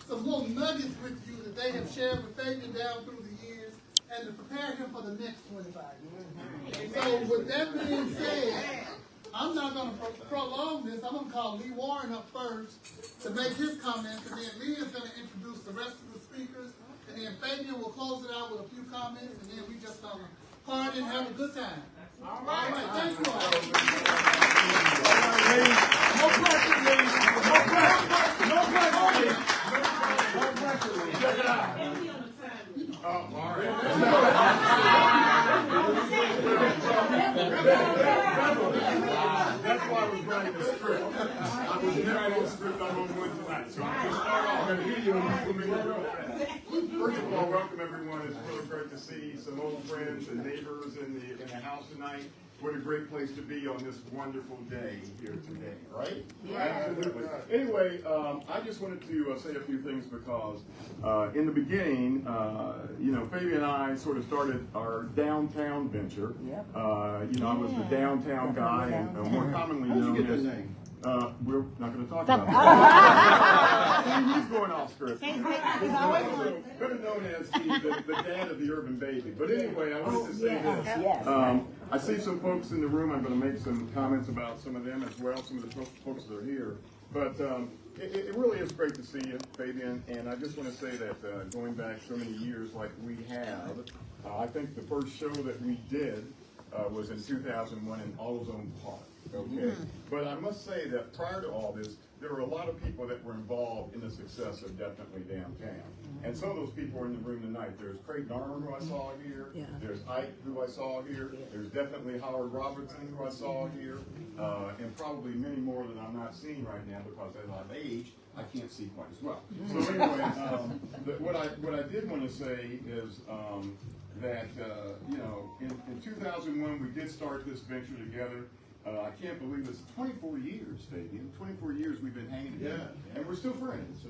some little nuggets with you that they have shared with Fabian down through the years, and to prepare him for the next 25 years. So with that being said, I'm not going to prolong this. I'm going to call Lee Warren up first to make his comments, and then Lee is going to introduce the rest of the speakers, and then Fabian will close it out with a few comments, and then we just going to party and have a good time. All right, thank you all. No pressure, ladies. No pressure. No pressure, ladies. No pressure, ladies. Check it out. All right. That's why I was writing the script. I was never on the script. I'm on one tonight. So I'm going to start off. I'm going to give you First of all, welcome everyone. It's really great to see some old friends and neighbors in the house tonight. What a great place to be on this wonderful day here today, right? Yeah. Absolutely. Anyway, I just wanted to say a few things because in the beginning, Fabian and I sort of started our downtown venture. Yep. I was the downtown guy, and more commonly known as. We're not going to talk about that. He's going off script. Better known as the dad of the urban baby. But anyway, I wanted to say this. I see some folks in the room. I'm going to make some comments about some of them as well, some of the folks that are here. But it really is great to see you, Fabian. And I just want to say that going back so many years like we have, I think the first show that we did was in 2001 in AutoZone Park. Okay, but I must say that prior to all this, there were a lot of people that were involved in the success of Definitely Downtown. And some of those people are in the room tonight. There's Craig Narmer, who I saw here. Yeah. There's Ike, who I saw here. There's definitely Howard Robertson, who I saw here. And probably many more that I'm not seeing right now because as I've aged, I can't see quite as well. So anyway, what I did want to say is that, in 2001, we did start this venture together. I can't believe it's 24 years, Fabian. 24 years we've been hanging together, and we're still friends.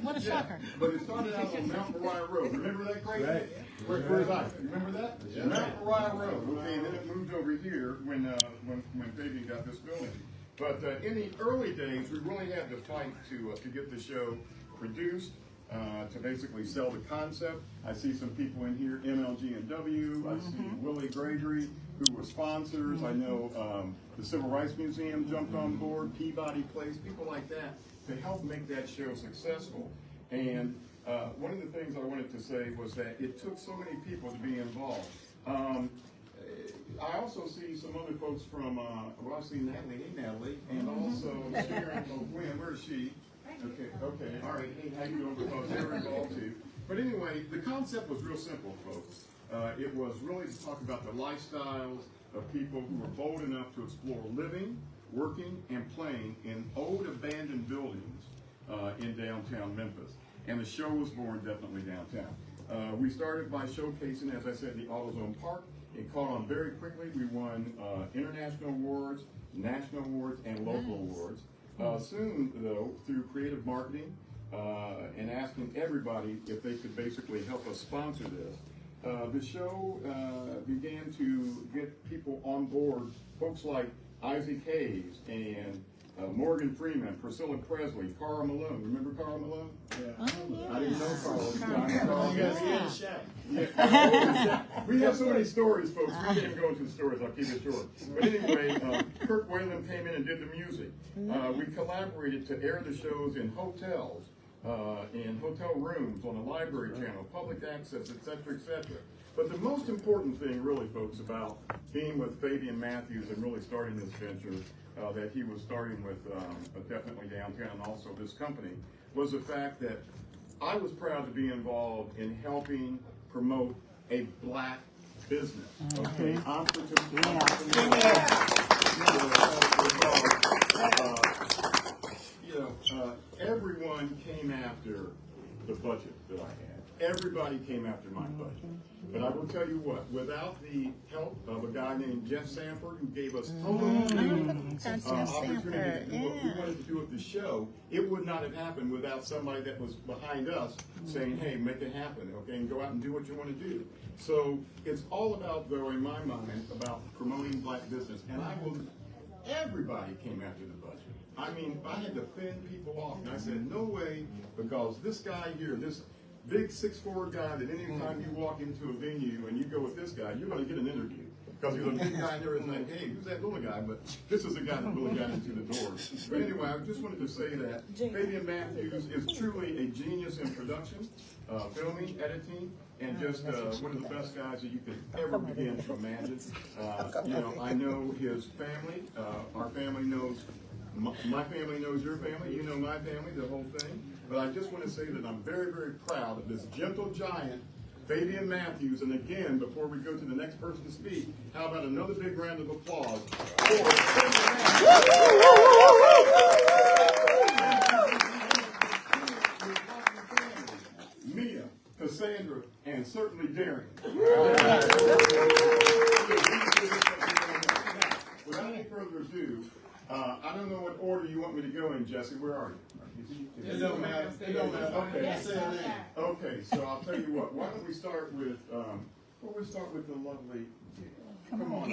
What a shocker! But it started out on Mount Moriah Road. Remember that, Craig? Right. Where's I? Remember that? Yeah. Mount Moriah Road. Okay, and then it moved over here when Fabian got this building. But in the early days, we really had to fight to get the show produced. To basically sell the concept. I see some people in here, MLG&W. I see Willie Gregory, who were sponsors. I know the Civil Rights Museum jumped on board, Peabody Place, people like that, to help make that show successful. And one of the things I wanted to say was that it took so many people to be involved. I also see some other folks from, I see Natalie, hey Natalie, and also Sharon O'Quinn, where is she? Okay, all right, hey, how you doing? Because they were involved too. But anyway, the concept was real simple, folks. It was really to talk about the lifestyles of people who were bold enough to explore living, working, and playing in old abandoned buildings in downtown Memphis. And the show was born Definitely Downtown. We started by showcasing, as I said, the AutoZone Park. It caught on very quickly. We won international awards, national awards, and local awards. Soon, though, through creative marketing and asking everybody if they could basically help us sponsor this, the show began to get people on board, folks like Isaac Hayes and Morgan Freeman, Priscilla Presley, Carl Malone. Remember Carl Malone? Yeah. I didn't know Carl. Yeah. We have so many stories, folks. We can't go into the stories. I'll keep it short. But anyway, Kirk Whalen came in and did the music. We collaborated to air the shows in hotels, in hotel rooms, on the library channel, public access, etc., etc. But the most important thing, really, folks, about being with Fabian Matthews and really starting this venture that he was starting with Definitely Downtown and also this company, was the fact that I was proud to be involved in helping promote a black business. Okay, everyone came after the budget that I had. Everybody came after my budget. But I will tell you what, without the help of a guy named Jeff Sanford, who gave us opportunity to do what we wanted to do with the show, it would not have happened without somebody that was behind us saying, hey, make it happen, okay, and go out and do what you want to do. So it's all about, though, in my mind, about promoting black business. And everybody came after the budget. I mean, I had to fend people off, and I said, no way, because this guy here, this big 6'4" guy, that anytime you walk into a venue and you go with this guy, you're going to get an interview. Because he's a big guy and everything like, hey, who's that little guy? But this is the guy that really got into the door. But anyway, I just wanted to say that Fabian Matthews is truly a genius in production, filming, editing, and just one of the best guys that you could ever begin to imagine. You know, I know his family. Our family knows, my family knows your family. You know my family, the whole thing. But I just want to say that I'm very, very proud of this gentle giant, Fabian Matthews. And again, before we go to the next person to speak, how about another big round of applause for Fabian Matthews. Mia, Cassandra, and certainly Darren. Without any further ado, I don't know what order you want me to go in, Jesse. Where are you? It don't matter. It don't matter. Okay. Say her name. Okay, so I'll tell you what. Why don't we start with the lovely. Come on. On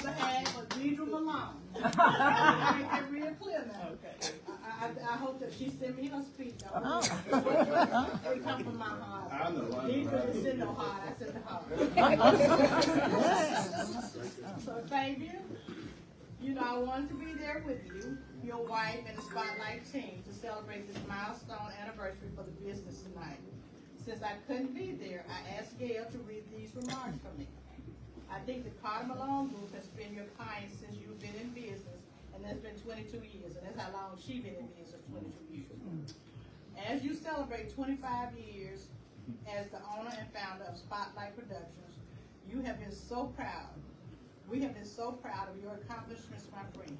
behalf of Deidre Malone. I make it real clear now. I hope that she sent me her speech. It come from my heart. I know. Deidre didn't send no heart. I sent the heart. So Fabian, you know, I wanted to be there with you, your wife, and the Spotlight team to celebrate this milestone anniversary for the business tonight. Since I couldn't be there, I asked Gail to read these remarks for me. I think the Carter Malone Group has been your client since you've been in business, and that's been 22 years, and that's how long she's been in business, 22 years. As you celebrate 25 years as the owner and founder of Spotlight Productions, you have been so proud. We have been so proud of your accomplishments, my friend.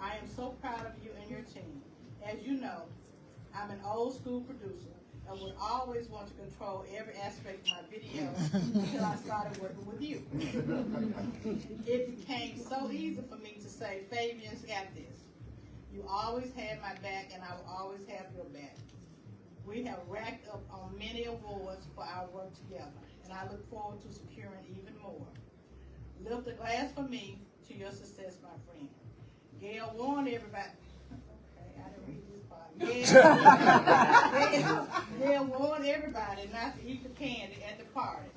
I am so proud of you and your team. As you know, I'm an old school producer and would always want to control every aspect of my video until I started working with you. It became so easy for me to say, Fabian's got this. You always had my back and I will always have your back. We have racked up on many awards for our work together, and I look forward to securing even more. Lift a glass for me to your success, my friend. Gail warned everybody. Okay, I didn't read this part. Gail warned everybody not to eat the candy at the party.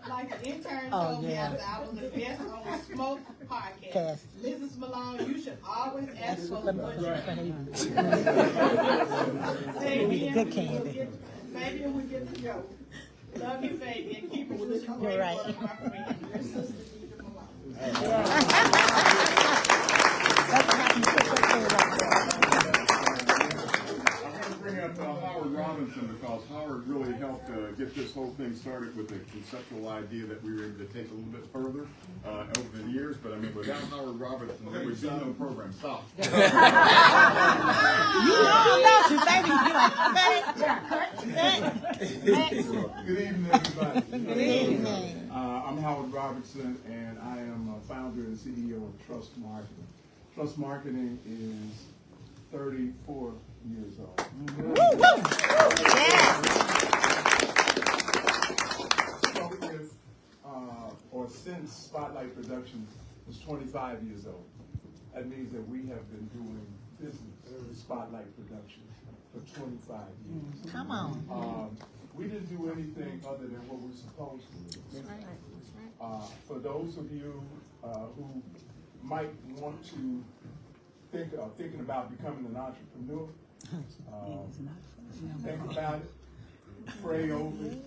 Like the intern told me after I was the best on the Smoke podcast. Mrs. Malone, you should always ask for the budget. Fabian, we get the joke. Love you, Fabian. Keep it with your great work, my friend. Your sister, Deidre Malone. Bring up Howard Robinson, because Howard really helped get this whole thing started with a conceptual idea that we were able to take a little bit further over the years. But I mean, without Howard Robinson, there would be no program. Stop. You know you, baby. Good evening, everybody. Good evening. I'm Howard Robertson, and I am a founder and CEO of Trust Marketing. Trust Marketing is 34 years old. Started with, or since Spotlight Productions was 25 years old. That means that we have been doing business with Spotlight Productions for 25 years. Come on. We didn't do anything other than what we're supposed to do. For those of you who might want to thinking about becoming an entrepreneur, think about it, pray over it,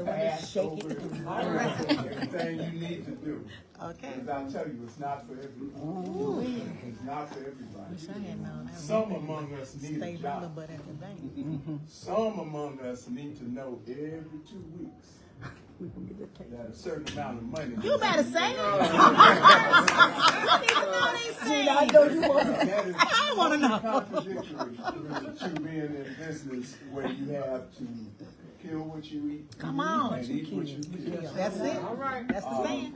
fast over it, everything you need to do. Okay. Because I'll tell you, it's not for everybody. It's not for everybody. Some among us need a job. Some among us need to know every 2 weeks that a certain amount of money. You better say it. I want to know. Contradictory to being in business where you have to kill what you eat. Come on. And eat what you kill. That's it. All right. That's the saying.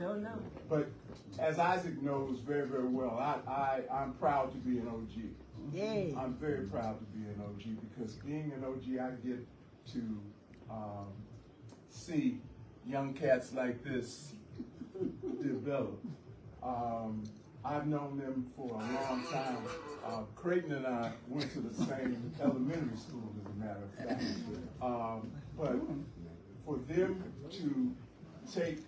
But as Isaac knows very, very well, I'm proud to be an OG. Yeah. I'm very proud to be an OG because being an OG, I get to see young cats like this develop. I've known them for a long time. Creighton and I went to the same elementary school, as a matter of fact. But for them to take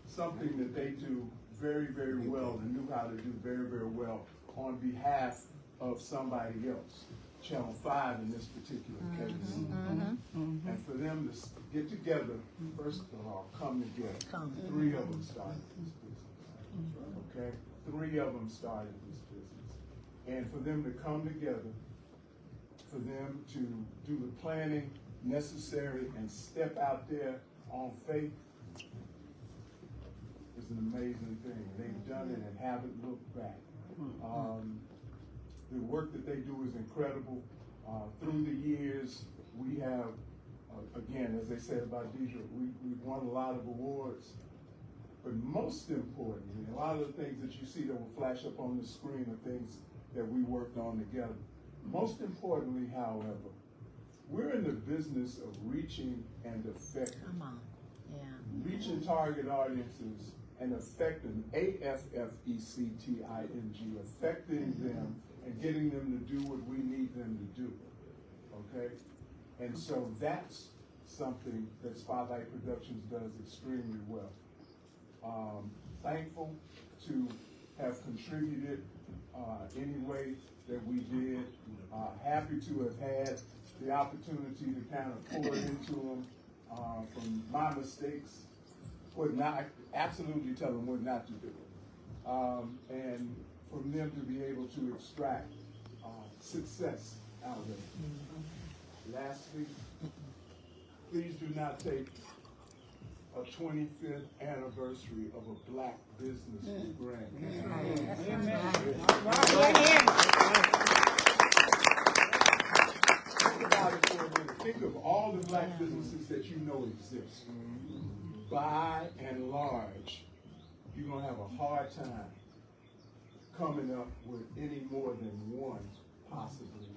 something that they do very, very well and knew how to do very, very well on behalf of somebody else, Channel 5 in this particular case, and for them to get together, first of all, come together. 3 of them started this business, okay? 3 of them started this business. And for them to come together, for them to do the planning necessary and step out there on faith is an amazing thing. They've done it and haven't looked back. The work that they do is incredible. Through the years, we have, again, as they said about Deidre, we've won a lot of awards. But most importantly, a lot of the things that you see that will flash up on the screen are things that we worked on together. Most importantly, however, we're in the business of reaching and affecting. Come on. Yeah. Reaching target audiences and affecting, AFFECTING, affecting them and getting them to do what we need them to do, okay? And so that's something that Spotlight Productions does extremely well. Thankful to have contributed any way that we did. Happy to have had the opportunity to kind of pour into them from my mistakes, what not, absolutely tell them what not to do. And from them to be able to extract success out of it. Lastly, please do not take a 25th anniversary of a black business for granted. Think about it for a minute. Think of all the black businesses that you know exist. By and large, you're going to have a hard time coming up with any more than one, possibly,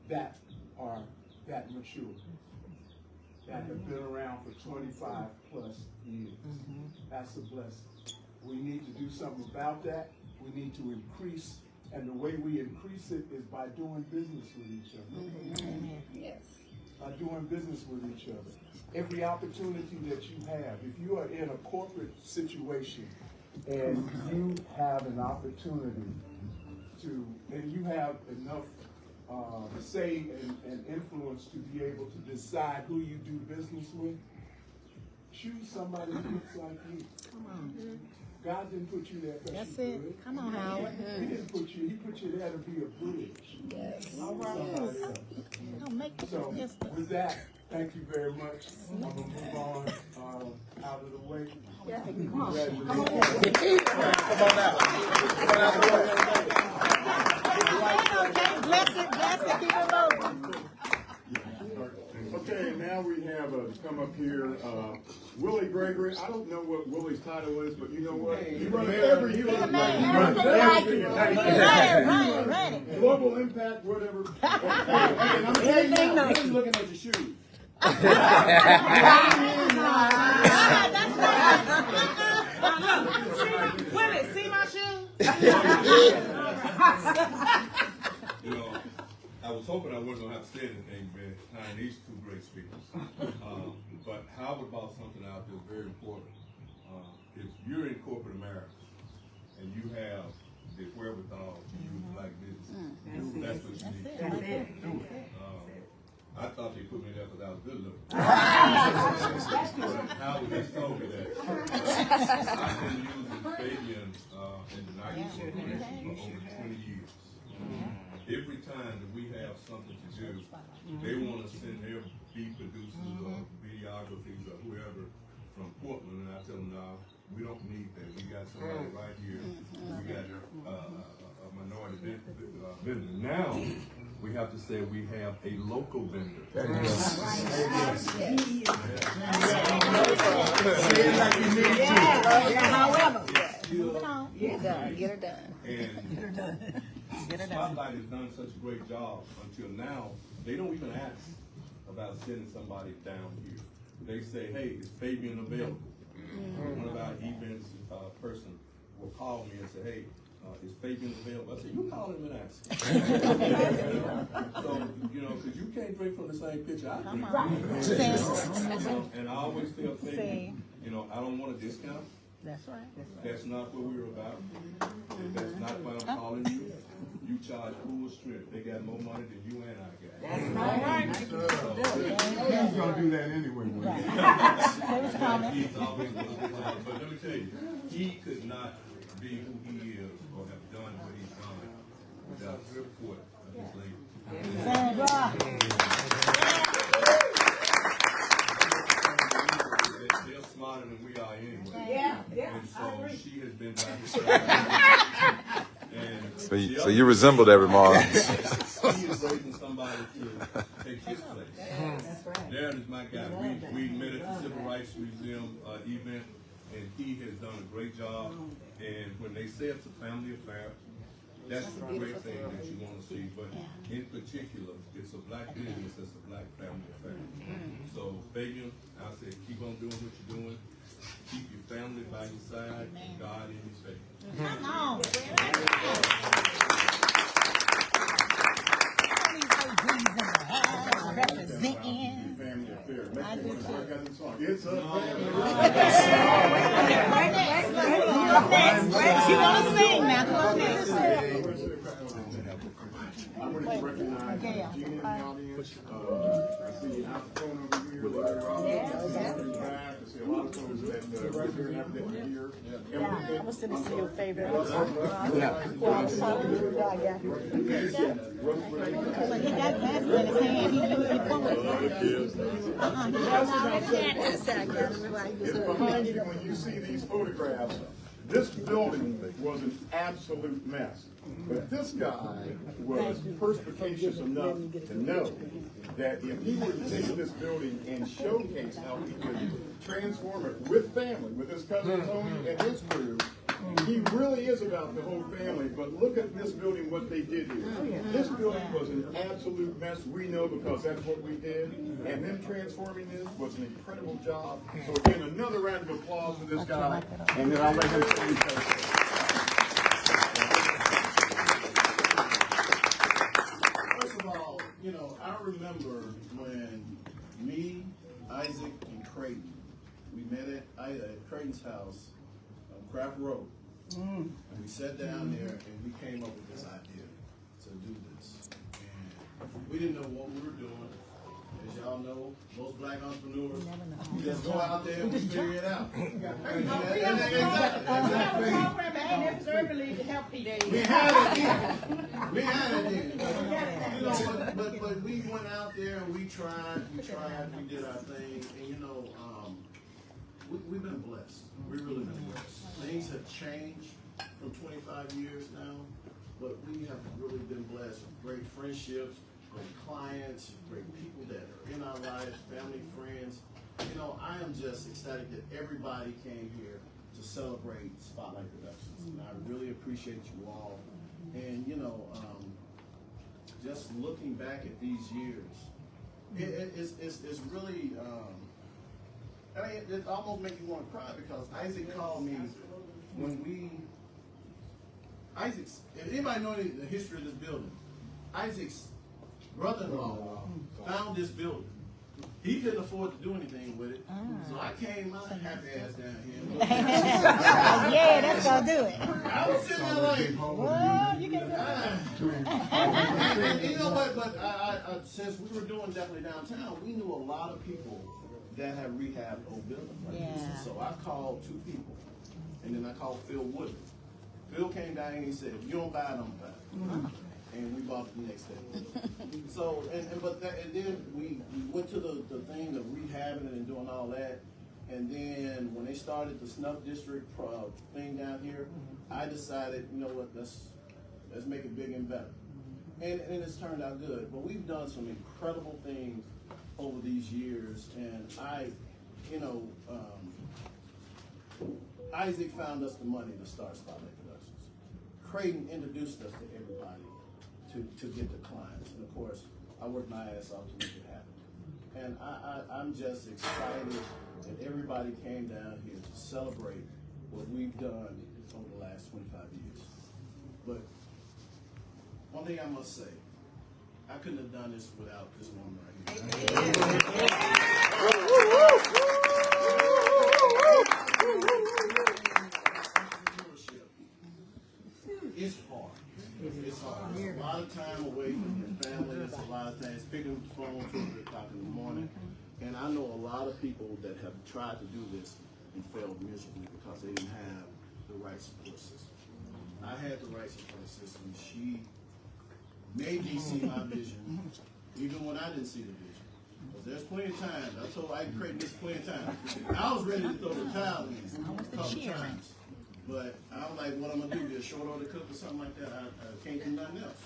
that are that mature, that have been around for 25 plus years. That's a blessing. We need to do something about that. We need to increase, and the way we increase it is by doing business with each other. Yes. By doing business with each other. Every opportunity that you have, if you are in a corporate situation and you have an opportunity to, and you have enough say and influence to be able to decide who you do business with, choose somebody who looks like you. Come on. God didn't put you there because That's you're it. good. Come on, Howard. He didn't put you, he put you there to be a bridge. Yes. All right. Don't make So with that, thank you very much. I'm gonna move on out of the way. Yeah. Congratulations. Bless it, keep it moving. Okay, now we have come up here, Willie Gregory. I don't know what Willie's title is, but you know what? He runs everything. He runs everything. Ready. Global impact, whatever. Everything I'm looking at your shoes. Willie, see my shoes? You know, I was hoping I wasn't going to have to say anything behind these 2 great speakers. But Howard brought something out that's very important. If you're in corporate America and you have the wherewithal to use black business, that's what you need to do. I thought they put me there because I was good looking. Howard just told me that. I've been using Fabian in the Nike Corporation for over 20 years. Every time that we have something to do, they want to send their beat producers or videographers or whoever from Portland, and I tell them, no, we don't need that. We got somebody right here. We got a minority vendor. Now, we have to say we have a local vendor. However. Get it done. Get it done. And Spotlight has done such a great job until now, they don't even ask about sending somebody down here. They say, hey, is Fabian available? One of our events person will call me and say, hey, is Fabian available? I said, you call him and ask him. So, you know, because you can't drink from the same pitcher I drink. And I always tell Fabian, you know, I don't want a discount. That's right. That's not what we're about. And that's not why I'm calling you. You charge full strength. They got more money than you and I got. He's gonna do that anyway. He's always going to do that. But let me tell you, he could not be who he is or have done what he's done without the support of his lady. They're smarter than we are anyway. And so she has been by his side. So you resemble that remark. He is raising somebody to take his place. Darren is my guy. We met at the Civil Rights Museum event, and he has done a great job. And when they say it's a family affair, that's the great thing that you want to see. But in particular, it's a black business, it's a black family affair. So, Fabian, I say keep on doing what you're doing. Keep your family by your side and God in his face. Come on. Representing. Family affair. I got this song. It's a family. You want to sing now? Come on next. I want to recognize Gina in the audience. I see Alphone over here. I see a lot of folks that right here and have that here. I'm going to send this to your favorite. So he got glasses in his hand. He It's behind you when you see these photographs. This building was an absolute mess. But this guy was perspicacious enough to know that if he were to take this building and showcase how he could transform it with family, with his cousin Tony and his crew, he really is about the whole family. But look at this building, what they did here. This building was an absolute mess. We know because that's what we did. And them transforming this was an incredible job. So again, another round of applause for this guy. And then I'll let him say his thing. You know, I remember when me, Isaac, and Creighton, we met at Creighton's house on Craft Road. And we sat down there and we came up with this idea to do this. And we didn't know what we were doing. As y'all know, most black entrepreneurs, we just go out there and we figure it out. We have a program that ain't necessarily to help people. We had it then. You know, but we went out there and we tried, we did our thing, and you know, we've been blessed. We've really been blessed. Things have changed from 25 years now, but we have really been blessed. Great friendships, great clients, great people that are in our lives, family, friends. You know, I am just ecstatic that everybody came here to celebrate Spotlight Productions, and I really appreciate you all. And you know, just looking back at these years, it's really, I mean, it almost makes you want to cry because Isaac called me when Isaac's, if anybody know the history of this building, Isaac's brother-in-law found this building. He couldn't afford to do anything with it. So I came my happy ass down here. Yeah, that's gonna do it. I was sitting there like, Well, you can do it. and you know what? But I since we were doing definitely downtown, we knew a lot of people that have rehabbed old buildings. Like this. Yeah. So I called 2 people, and then I called Phil Woodard. Phil came down and he said, "If you don't buy it, don't buy it." And we bought it the next day. So and then we went to the thing of rehabbing it and doing all that. And then when they started the Snuff District thing down here, I decided, you know what, let's make it big and better. And it's turned out good. But we've done some incredible things over these years. And Isaac found us the money to start Spotlight Productions. Creighton introduced us to everybody to get the clients. And of course, I worked my ass off to make it happen. And I'm just excited that everybody came down here to celebrate what we've done over the last 25 years. But one thing I must say, I couldn't have done this without this woman right here. It's hard. It's hard. It's a lot of time away from your family. It's a lot of things. Picking up the phone 2 o'clock in the morning. And I know a lot of people that have tried to do this and failed miserably because they didn't have the right support system. I had the right support system. She made me see my vision, even when I didn't see the vision. Because there's plenty of times, I told I created this plenty of times. I was ready to throw the towel in a couple times. But I'm like, what I'm gonna do? Be a short order cook or something like that? I can't do nothing else.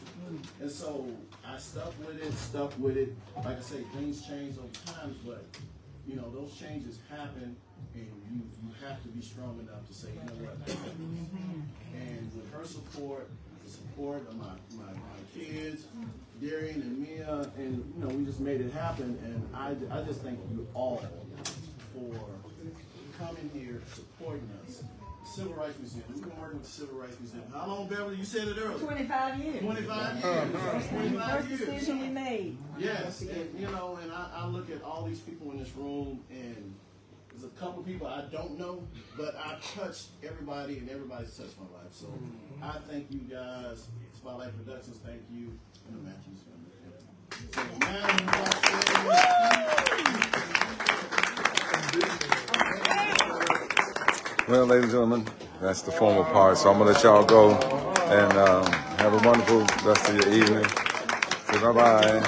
And so I stuck with it. Like I say, things change over time, but you know, those changes happen, and you have to be strong enough to say, you know what? And with her support, the support of my kids, Darian and Mia, and you know, we just made it happen. And I just thank you all for coming here, supporting us. Civil Rights Museum. We've been working with the Civil Rights Museum. How long, Beverly? You said it earlier. 25 years. 25 years. 25 First years. decision we made. Yes, and you know, and I look at all these people in this room, and there's a couple people I don't know, but I've touched everybody, and everybody's touched my life. So I thank you guys. Spotlight Productions, thank you, and the Matthews family. So Well, ladies and gentlemen, that's the formal part. So I'm going to let y'all go and have a wonderful rest of your evening. Say bye-bye.